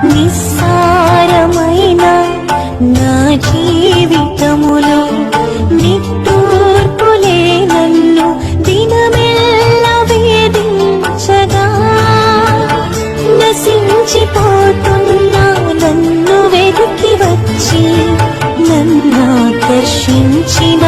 నిస్సారమైన నా జీవితములో నిట్టూర్పులే నన్ను దినమెల్ల వేధించగా, నశించిపోతున్నా నన్ను వెతికి వచ్చి నన్నాకర్షించిన